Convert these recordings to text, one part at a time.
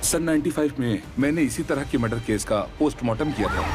सन 95 में मैंने इसी तरह के मर्डर केस का पोस्टमार्टम किया था।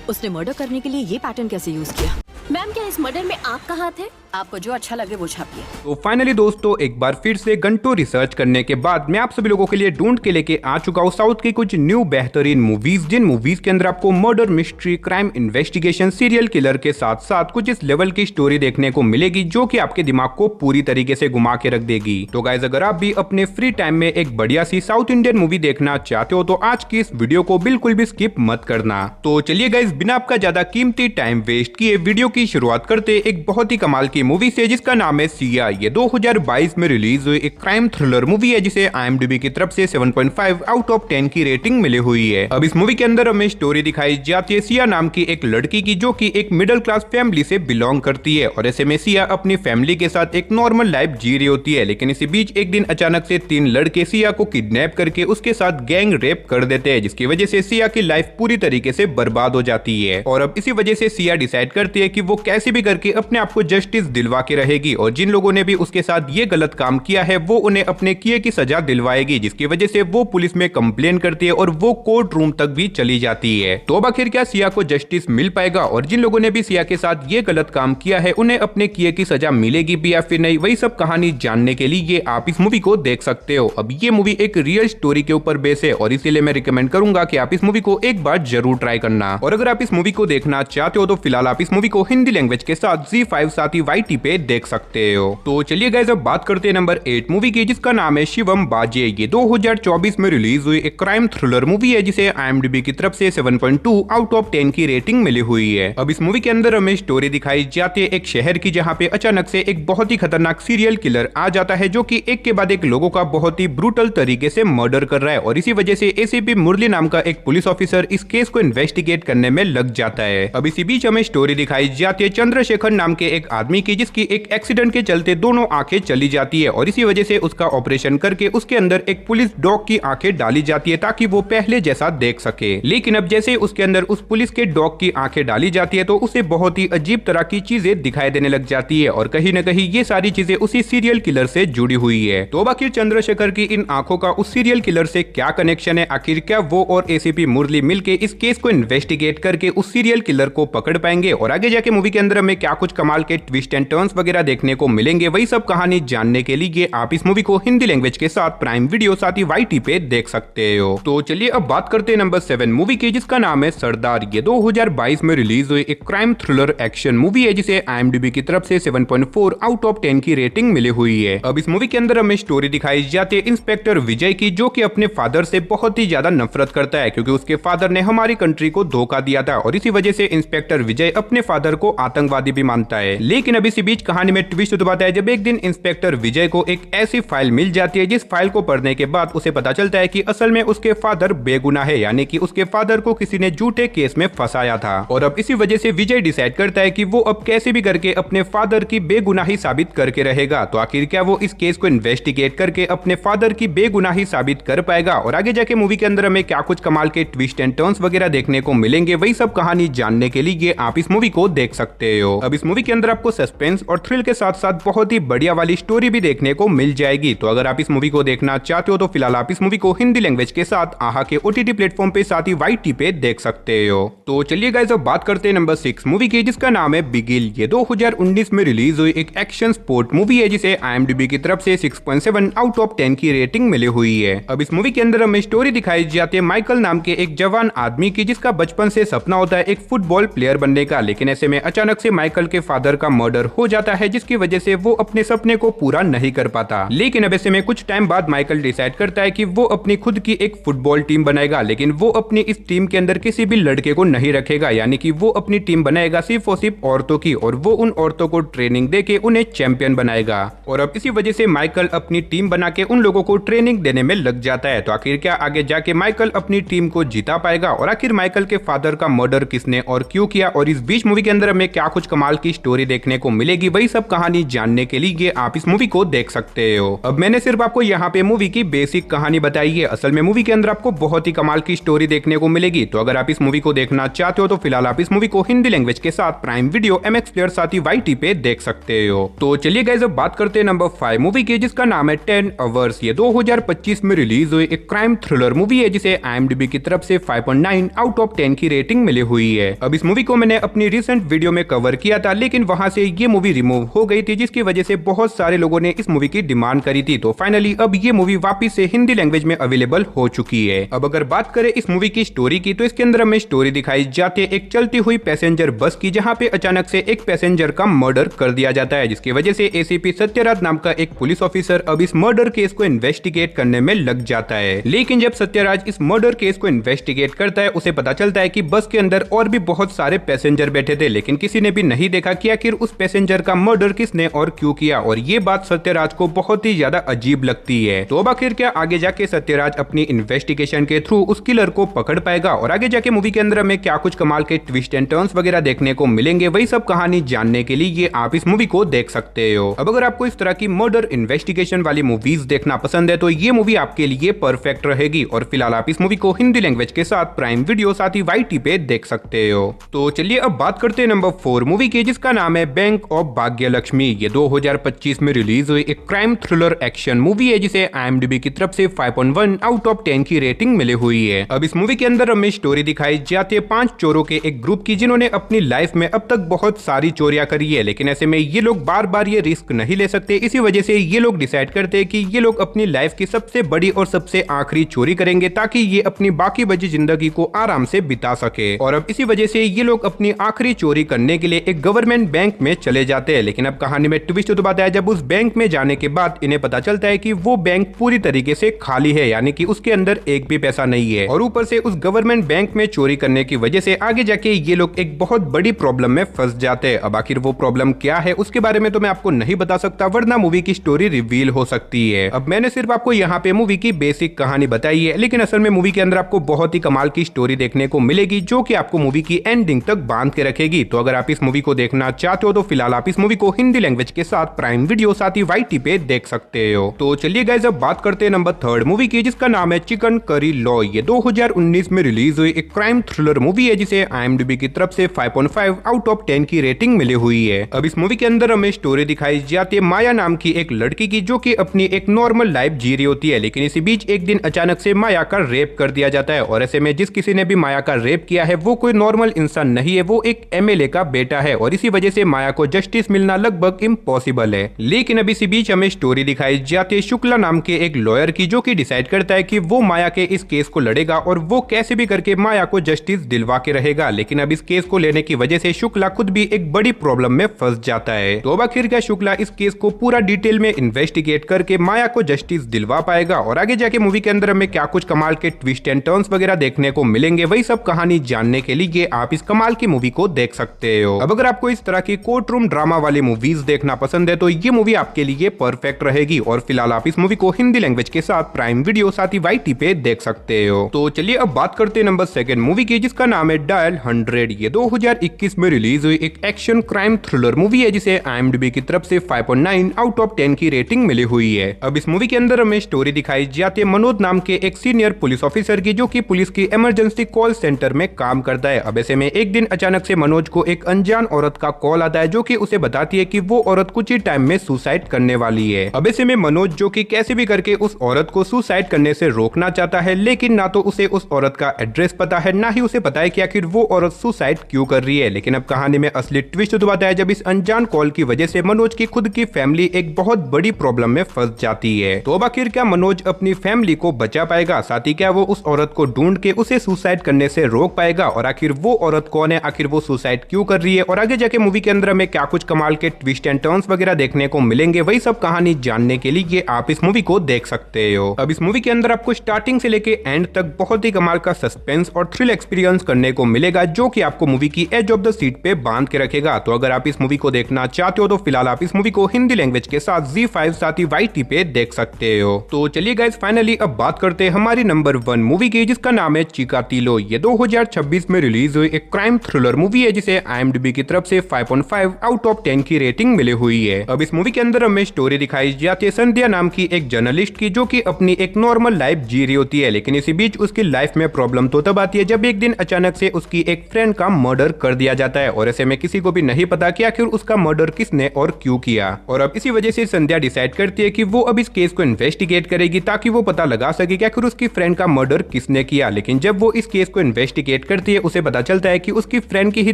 उसने मर्डर करने के लिए ये पैटर्न कैसे यूज किया? मैम, क्या इस मर्डर में आपका हाथ है? आपको जो अच्छा लगे वो छापिए। तो फाइनली दोस्तों, एक बार फिर से घंटों रिसर्च करने के बाद मैं आप सभी लोगों के लिए ढूंढ के लेके आ चुका हूँ साउथ की कुछ न्यू बेहतरीन मूवीज, जिन मूवीज के अंदर आपको murder, mystery, crime, investigation, serial killer के साथ साथ कुछ इस लेवल की स्टोरी देखने को मिलेगी जो कि आपके दिमाग को पूरी तरीके से घुमा के रख देगी। तो गाइज, अगर आप भी अपने फ्री टाइम में एक बढ़िया सी साउथ इंडियन मूवी देखना चाहते हो तो आज की इस वीडियो को बिल्कुल भी स्किप मत करना। तो चलिए गाइज, बिना आपका ज्यादा कीमती टाइम वेस्ट किए वीडियो की शुरुआत करते एक बहुत ही कमाल की मूवी से जिसका नाम है सिया। ये 2022 में रिलीज हुई एक क्राइम थ्रिलर मूवी है जिसे IMDb की तरफ से 7.5 आउट ऑफ 10 की रेटिंग मिली हुई है। अब इस मूवी के अंदर हमें स्टोरी दिखाई जाती है सिया नाम की एक लड़की की जो कि एक मिडिल क्लास फैमिली से बिलोंग करती है और ऐसे में सिया अपनी फैमिली के साथ एक नॉर्मल लाइफ जी रही होती है। लेकिन इसी बीच एक दिन अचानक से 3 लड़के सिया को किडनैप करके उसके साथ गैंग रेप कर देते हैं, जिसकी वजह से सिया की लाइफ पूरी तरीके से बर्बाद हो जाती है। और अब इसी वजह से सिया डिसाइड करती है कि वो कैसे भी करके अपने आप को जस्टिस दिलवा के रहेगी और जिन लोगों ने भी उसके साथ ये गलत काम किया है वो उन्हें अपने किए की सजा दिलवाएगी, जिसकी वजह से वो पुलिस में कंप्लेन करती है और वो कोर्ट रूम तक भी चली जाती है। तो अब आखिर क्या सिया को जस्टिस मिल पाएगा और जिन लोगों ने भी सिया के साथ ये गलत काम किया है उन्हें अपने किए की सजा मिलेगी भी या फिर नहीं, वही सब कहानी जानने के लिए आप इस मूवी को देख सकते हो। अब ये मूवी एक रियल स्टोरी के ऊपर बेस है और इसीलिए मैं रिकमेंड करूंगा कि आप इस मूवी को एक बार जरूर ट्राई करना। और अगर आप इस मूवी को देखना चाहते हो तो फिलहाल आप इस मूवी को हिंदी लैंग्वेज के साथ ZEE5 साथ ही YT पे देख सकते हो। तो चलिए गाइस, अब बात करते हैं नंबर 8 मूवी की जिसका नाम है शिवम बाजे। ये 2024 में रिलीज हुई एक क्राइम थ्रिलर मूवी है जिसे IMDb की तरफ से 7.2 आउट ऑफ 10 की रेटिंग मिली हुई है। अब इस मूवी के अंदर हमें स्टोरी दिखाई जाती है एक शहर की जहाँ पे अचानक से एक बहुत ही खतरनाक सीरियल किलर आ जाता है जो कि एक के बाद एक लोगों का बहुत ही ब्रूटल तरीके से मर्डर कर रहा है और इसी वजह से ACP मुरली नाम का एक पुलिस ऑफिसर इस केस को इन्वेस्टिगेट करने में लग जाता है। अब इसी बीच हमें स्टोरी दिखाई जाती है चंद्रशेखर नाम के एक आदमी की जिसकी एक एक्सीडेंट के चलते दोनों आंखें चली जाती है और इसी वजह से उसका ऑपरेशन करके उसके अंदर एक पुलिस डॉग की आंखें डाली जाती है ताकि वो पहले जैसा देख सके। लेकिन अब जैसे उसके अंदर उस पुलिस के डॉग की आंखें डाली जाती है तो उसे बहुत ही अजीब तरह की चीजें दिखाई देने लग जाती है और कहीं न कहीं ये सारी चीजें उसी सीरियल किलर से जुड़ी हुई है। तो अब आखिर चंद्रशेखर की इन आंखों का उस सीरियल किलर से क्या कनेक्शन है? आखिर क्या वो और ACP मुरली मिलके इस केस को इन्वेस्टिगेट करके उस सीरियल किलर को पकड़ पाएंगे और आगे जाके मूवी के अंदर हमें क्या कुछ कमाल के ट्विस्ट एंड टर्न्स वगैरह देखने को मिलेंगे, वही सब कहानी जानने के लिए आप इस मूवी को हिंदी लैंग्वेज के साथ प्राइम वीडियो साथ ही YT पे देख सकते हो। तो चलिए अब बात करते हैं नंबर 7 मूवी की जिसका नाम है सरदार। ये 2022 में रिलीज हुई एक क्राइम थ्रिलर एक्शन मूवी है जिसे IMDb की तरफ से 7.4 आउट ऑफ 10 की रेटिंग मिली हुई है। अब इस मूवी के अंदर हमें स्टोरी दिखाई जाती है इंस्पेक्टर विजय की जो कि अपने फादर से बहुत ही ज्यादा नफरत करता है क्योंकि उसके फादर ने हमारी कंट्री को धोखा दिया था और इसी वजह से इंस्पेक्टर विजय अपने फादर को आतंकवादी भी मानता है। लेकिन अब इसी बीच कहानी में ट्विस्ट उत्पन्न है जब एक दिन इंस्पेक्टर विजय को एक ऐसी फाइल मिल जाती है जिस फाइल को पढ़ने के बाद उसे पता चलता है कि असल में उसके फादर बेगुनाह है, यानी कि उसके फादर को किसी ने झूठे केस में फंसाया था। और अब इसी वजह से विजय डिसाइड करता है कि वो अब कैसे भी करके अपने फादर की बेगुनाही साबित करके रहेगा। तो आखिर क्या वो इस केस को इन्वेस्टिगेट करके अपने फादर की बेगुनाही साबित कर पाएगा और आगे जाके मूवी के अंदर हमें क्या कुछ कमाल के ट्विस्ट एंड टर्न्स वगैरह देखने को मिलेंगे, वही सब कहानी जानने के लिए आप इस मूवी को देख सकते हो। अब इस मूवी के अंदर आपको सस्पेंस और थ्रिल के साथ साथ बहुत ही बढ़िया वाली स्टोरी भी देखने को मिल जाएगी। तो अगर आप इस मूवी को देखना चाहते हो तो फिलहाल आप इस मूवी को हिंदी लैंग्वेज के साथ आहा के OTT प्लेटफॉर्म पे साथ ही YT पे देख सकते हो। तो चलिए गाइस, अब बात करते हैं नंबर 6 मूवी की जिसका नाम है बिगिल। ये 2019 में रिलीज हुई एक एक्शन स्पोर्ट मूवी है जिसे IMDb की तरफ से 6.7 आउट ऑफ 10 की रेटिंग मिली हुई है। अब इस मूवी के अंदर हमें स्टोरी दिखाई जाती है माइकल नाम के एक जवान आदमी की जिसका बचपन से सपना होता है एक फुटबॉल प्लेयर बनने का, लेकिन ऐसे में अचानक से माइकल के फादर का मर्डर हो जाता है जिसकी वजह से वो अपने सपने को पूरा नहीं कर पाता। लेकिन अब ऐसे में कुछ टाइम बाद माइकल डिसाइड करता है कि वो अपनी खुद की एक फुटबॉल टीम बनाएगा, लेकिन वो अपनी इस टीम के अंदर किसी भी लड़के को नहीं रखेगा, यानी कि वो अपनी टीम बनाएगा सिर्फ और सिर्फ औरतों की और वो उन औरतों को ट्रेनिंग देके उन्हें चैंपियन बनाएगा। और अब इसी वजह से माइकल अपनी टीम बना के उन लोगों को ट्रेनिंग देने में लग जाता है। तो आखिर क्या आगे जाके माइकल अपनी टीम को जिता पाएगा और आखिर माइकल के फादर का मर्डर किसने और क्यों किया और इस बीच मूवी के अंदर हमें क्या कुछ कमाल की स्टोरी देखने को को मिलेगी, वही सब कहानी जानने के लिए आप इस मूवी को देख सकते हो। अब मैंने सिर्फ आपको यहाँ पे मूवी की बेसिक कहानी बताई है, असल में मूवी के अंदर आपको बहुत ही कमाल की स्टोरी देखने को मिलेगी। तो अगर आप इस मूवी को देखना चाहते हो तो फिलहाल आप इस मूवी को हिंदी लैंग्वेज के साथ प्राइम वीडियो, MX प्लेयर साथ ही YT पे देख सकते हो। तो चलिए गाइस अब बात करते हैं नंबर 5 मूवी की, जिसका नाम है 10 आवर्स। ये 2025 में रिलीज हुई एक क्राइम थ्रिलर मूवी है, जिसे IMDb की तरफ से 5.9 आउट ऑफ 10 की रेटिंग मिली हुई है। अब इस मूवी को मैंने अपनी रिसेंट वीडियो में कवर किया था, लेकिन वहां से ये मूवी रिमूव हो गई थी, जिसकी वजह से बहुत सारे लोगों ने इस मूवी की डिमांड करी थी। तो फाइनली अब ये मूवी वापस से हिंदी लैंग्वेज में अवेलेबल हो चुकी है। अब अगर बात करें इस मूवी की स्टोरी की, तो इसके अंदर हमें स्टोरी दिखाई जाती है एक चलती हुई पैसेंजर बस की, जहां पे अचानक से एक पैसेंजर का मर्डर कर दिया जाता है, जिसकी वजह से ACP सत्यराज नाम का एक पुलिस ऑफिसर अब इस मर्डर केस को इन्वेस्टिगेट करने में लग जाता है। लेकिन जब सत्यराज इस मर्डर केस को इन्वेस्टिगेट करता है, उसे पता चलता है कि बस के अंदर और भी बहुत सारे पैसेंजर बैठे थे, लेकिन किसी ने भी नहीं देखा कि आखिर उस पैसेंजर का मर्डर किसने और क्यों किया। और ये बात सत्यराज को बहुत ही ज्यादा अजीब लगती है। तो अब आखिर क्या आगे जाके सत्यराज अपनी इन्वेस्टिगेशन के थ्रू उस किलर को पकड़ पाएगा, और आगे जाके मूवी के अंदर हमें क्या कुछ कमाल के ट्विस्ट एंड टर्न्स वगैरह देखने को मिलेंगे, वही सब कहानी जानने के लिए आप इस मूवी को देख सकते हो। अब अगर आपको इस तरह की मर्डर इन्वेस्टिगेशन वाली मूवीज देखना पसंद है तो ये मूवी आपके लिए परफेक्ट रहेगी। और फिलहाल आप इस मूवी को हिंदी लैंग्वेज के साथ प्राइम वीडियो साथ ही YT पे देख सकते हो। तो चलिए अब बात करते हैं नंबर 4 मूवी की, जिसका नाम है बैंक ऑफ भाग्य लक्ष्मी। ये 2025 में रिलीज हुई एक क्राइम थ्रिलर एक्शन मूवी है, जिसे IMDb की तरफ से 5.1 आउट ऑफ 10 की रेटिंग मिली हुई है। अब इस मूवी के अंदर हमें स्टोरी दिखाई जाती है 5 चोरों के एक ग्रुप की, जिन्होंने अपनी लाइफ में अब तक बहुत सारी चोरियां करी है, लेकिन ऐसे में ये लोग बार बार ये रिस्क नहीं ले सकते। इसी वजह से ये लोग डिसाइड करते हैं कि ये लोग अपनी लाइफ की सबसे बड़ी और सबसे आखिरी चोरी करेंगे, ताकि ये अपनी बाकी बची जिंदगी को आराम से बिता सके। और अब इसी वजह से ये लोग अपनी आखिरी चोरी करने के लिए एक गवर्नमेंट बैंक में चले जाते हैं। लेकिन अब कहानी में ट्विस्ट तो बात है, जब उस बैंक में जाने के बाद इन्हें पता चलता है कि वो बैंक पूरी तरीके से खाली है, यानी कि उसके अंदर एक भी पैसा नहीं है। और ऊपर से उस गवर्नमेंट बैंक में चोरी करने की वजह से आगे जाके ये लोग एक बहुत बड़ी प्रॉब्लम में फंस जाते हैं। अब आखिर वो प्रॉब्लम क्या है उसके बारे में तो मैं आपको नहीं बता सकता, वरना मूवी की स्टोरी रिवील हो सकती है। अब मैंने सिर्फ आपको यहाँ पे मूवी की बेसिक कहानी बताई है, लेकिन असल में मूवी के अंदर आपको बहुत ही कमाल की स्टोरी देखने को मिलेगी, जो कि आपको मूवी की एंडिंग तक बांध के रखेगी। तो अगर आप इस मूवी को देखना चाहते हो तो फिलहाल आप इस मूवी को हिंदी लैंग्वेज के साथ प्राइम वीडियो साथ ही YT पे देख सकते हो। तो चलिए गाइस अब बात करते हैं नंबर 3 मूवी की, जिसका नाम है चिकन करी लॉ। ये 2019 में रिलीज हुई एक क्राइम थ्रिलर मूवी है, जिसे IMDb की तरफ से 5.5 आउट ऑफ 10 की रेटिंग मिली हुई है। अब इस मूवी के अंदर हमें स्टोरी दिखाई जाती है माया नाम की एक लड़की की, जो कि अपनी एक नॉर्मल लाइफ जी रही होती है, लेकिन इसी बीच एक दिन अचानक से माया का रेप कर दिया जाता है। और ऐसे में जिस किसी ने भी माया का रेप किया है वो कोई नॉर्मल इंसान नहीं है, वो एक MLA का बेटा है, और इसी वजह से माया को जस्टिस मिलना लगभग इम्पॉसिबल है। लेकिन अब इसी बीच हमें स्टोरी दिखाई जाती है शुक्ला नाम के एक लॉयर की, जो कि डिसाइड करता है कि वो माया के इस केस को लड़ेगा और वो कैसे भी करके माया को जस्टिस दिलवा के रहेगा। लेकिन अब इस केस को लेने की वजह से शुक्ला खुद भी एक बड़ी प्रॉब्लम में फंस जाता है। तो अब आखिर क्या शुक्ला इस केस को पूरा डिटेल में इन्वेस्टिगेट करके माया को जस्टिस दिलवा पाएगा, और आगे जाके मूवी के अंदर हमें क्या कुछ कमाल के ट्विस्ट एंड टर्न्स वगैरह देखने को मिलेंगे, वही सब कहानी जानने के लिए आप इस कमाल की मूवी को देख सकते हो। अब अगर आपको इस तरह की कोर्ट रूम ड्रामा वाली मूवीज देखना पसंद है तो ये मूवी आपके लिए परफेक्ट रहेगी। और फिलहाल आप इस मूवी को हिंदी लैंग्वेज के साथ प्राइम वीडियो साथ ही YT पे देख सकते हो। तो चलिए अब बात करते हैं नंबर 2 मूवी की, जिसका नाम है डायल 100। ये 2021 में रिलीज हुई एक एक्शन क्राइम थ्रिलर मूवी है, जिसे IMDb की तरफ से 5.9 आउट ऑफ 10 की रेटिंग मिली हुई है। अब इस मूवी के अंदर हमें स्टोरी दिखाई जाती है मनोज नाम के एक सीनियर पुलिस ऑफिसर की, जो कि पुलिस की इमरजेंसी कॉल सेंटर में काम करता है। अब ऐसे में एक दिन अचानक से मनोज को एक अनजान औरत का कॉल आता है, जो कि उसे बताती है कि वो औरत कुछ ही टाइम में सुसाइड करने वाली है। अब ऐसे में मनोज, जो कि कैसे भी करके उस औरत को सुसाइड करने से रोकना चाहता है, लेकिन ना तो उसे उस औरत का एड्रेस पता है, ना ही उसे पता है कि आखिर वो औरत सुसाइड क्यों कर रही है। लेकिन अब कहानी में असली ट्विस्ट तो आता है जब इस अनजान कॉल की वजह से मनोज की खुद की फैमिली एक बहुत बड़ी प्रॉब्लम में फंस जाती है। तो अब आखिर क्या मनोज अपनी फैमिली को बचा पाएगा, साथ ही क्या वो उस औरत को ढूंढ के उसे सुसाइड करने से रोक पाएगा, और आखिर वो औरत कौन है, आखिर वो सुसाइड क्यों कर रही है, और आगे जाके मूवी के अंदर हमें क्या कुछ कमाल के ट्विस्ट एंड टर्न्स वगैरह देखने को मिलेंगे, वही सब कहानी जानने के लिए आप इस मूवी को देख सकते हो। अब इस मूवी के अंदर आपको स्टार्टिंग से लेके एंड तक बहुत ही कमाल का सस्पेंस और थ्रिल एक्सपीरियंस करने को मिलेगा, जो कि आपको मूवी की एज ऑफ द सीट पे बांध के रखेगा। तो अगर आप इस मूवी को देखना चाहते हो तो फिलहाल आप इस मूवी को हिंदी लैंग्वेज के साथ ZEE5 साथ ही YT पे देख सकते हो। तो चलिए गाइस फाइनली अब बात करते हैं हमारी नंबर 1 मूवी की, जिसका नाम है चिकातिलो। ये 2026 में रिलीज हुई एक क्राइम थ्रिलर मूवी है, जिसे IMDb की तरफ से 5.5 आउट ऑफ 10 की रेटिंग मिली हुई है। अब इस मूवी के अंदर हमें स्टोरी दिखाई जाती है संध्या नाम की एक जर्नलिस्ट की, जो कि अपनी एक नॉर्मल लाइफ जी रही होती है, लेकिन इसी बीच उसकी लाइफ में प्रॉब्लम तो तब आती है जब एक दिन अचानक से उसकी एक फ्रेंड का मर्डर कर दिया जाता है, और ऐसे में किसी को भी नहीं पता कि आखिर उसका मर्डर किसने और क्यों किया। और अब इसी वजह से संध्या डिसाइड करती है कि वो अब इस केस को इन्वेस्टिगेट करेगी ताकि वो पता लगा सके कि आखिर उसकी फ्रेंड का मर्डर किसने किया। लेकिन जब वो इस केस को इन्वेस्टिगेट करती है, उसे पता चलता है कि उसकी फ्रेंड की ही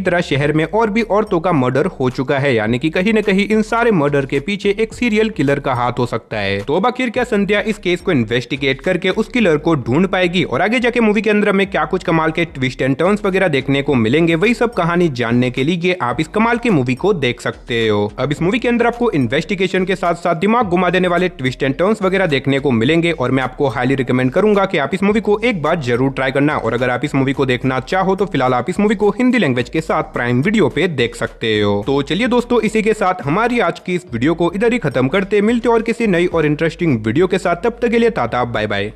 तरह शहर में और भी औरतों का मर्डर हो चुका है, यानी कि कहीं न कहीं इन सारे मर्डर के पीछे एक सीरियल किलर का हाथ हो सकता है। तो अब आखिर क्या संध्या इस केस को इन्वेस्टिगेट करके उस किलर को ढूंढ पाएगी, और आगे जाके मूवी के अंदर हमें क्या कुछ कमाल के ट्विस्ट एंड टर्न्स वगैरह देखने को मिलेंगे, वही सब कहानी जानने के लिए आप इस कमाल की मूवी को देख सकते हो। अब इस मूवी के अंदर आपको इन्वेस्टिगेशन के साथ साथ दिमाग घुमा देने वाले ट्विस्ट एंड टर्न्स वगैरह देखने को मिलेंगे, और मैं आपको हाईली रिकमेंड करूंगा कि आप इस मूवी को एक बार जरूर ट्राई करना। और अगर आप इस मूवी को देखना चाहो तो फिलहाल आप इस मूवी को हिंदी लैंग्वेज के साथ प्राइम वीडियो पे देख सकते हो। तो चलिए दोस्तों, इसी के साथ हमारी आज की इस वीडियो को इधर ही खत्म करते, मिलते और किसी नई और इंटरेस्टिंग वीडियो के साथ। तब तक के लिए टाटा बाय बाय।